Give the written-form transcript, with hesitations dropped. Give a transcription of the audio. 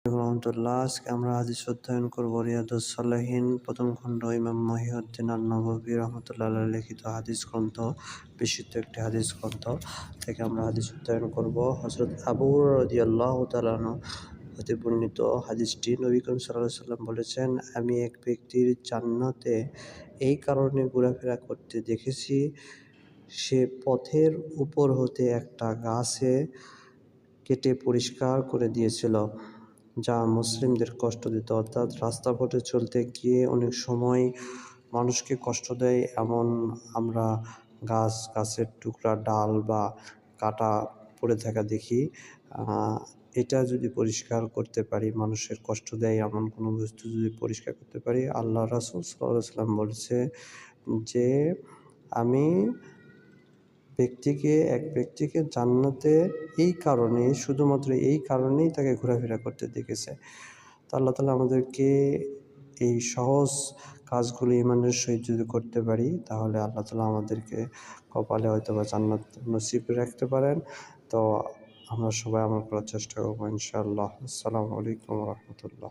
রহমতুল্লাহ। আজকে আমরা হাদিস অধ্যয়ন করব রিয়াদুস সালেহিন প্রথম খণ্ড ইমাম মহিউদ্দিন আন-নববী রহমতুল্লাহ আলাইহি লিখিত হাদিস গ্রন্থ, বিশুদ্ধ একটি হাদিস গ্রন্থ থেকে আমরা হাদিস অধ্যয়ন করব। হযরত আবু হুরায়রা রাদিয়াল্লাহু তাআলা আনহু হতে বর্ণিত হাদিসটি, নবী করিম সাল্লাল্লাহু আলাইহি সাল্লাম বলেছেন, আমি এক ব্যক্তির জান্নাতে এই কারণে ঘোরাফেরা করতে দেখেছি, সে পথের উপর হতে একটা গাছে কেটে পরিষ্কার করে দিয়েছিল, যা মুসলিমদের কষ্ট দিত। অর্থাৎ রাস্তা পথে চলতে গিয়ে অনেক সময় মানুষকে কষ্ট দেয় এমন আমরা গাছের টুকরা, ডাল বা কাটা পড়ে থাকা দেখি। এটা যদি পরিষ্কার করতে পারি, মানুষের কষ্ট দেয় এমন কোনো বস্তু যদি পরিষ্কার করতে পারি, আল্লাহ রাসূল সাল্লাল্লাহু আলাইহি ওয়াসাল্লাম বলেছে যে আমি এক ব্যক্তিকে জান্নাতে এই কারণে, শুধুমাত্র এই কারণেই তাকে ঘোরাফেরা করতে দেখেছে। তো আল্লাহ তাআলা আমাদেরকে এই সহজ কাজগুলো ঈমানের সহিত যদি করতে পারি, তাহলে আল্লাহ তাআলা আমাদেরকে কপালে হয়তোবা জান্নাত নসিব রাখতে পারেন। তো আমরা সবাই আমল করার চেষ্টা করবো ইনশাআল্লাহ। আসসালামু আলাইকুম ওয়া রাহমাতুল্লাহ।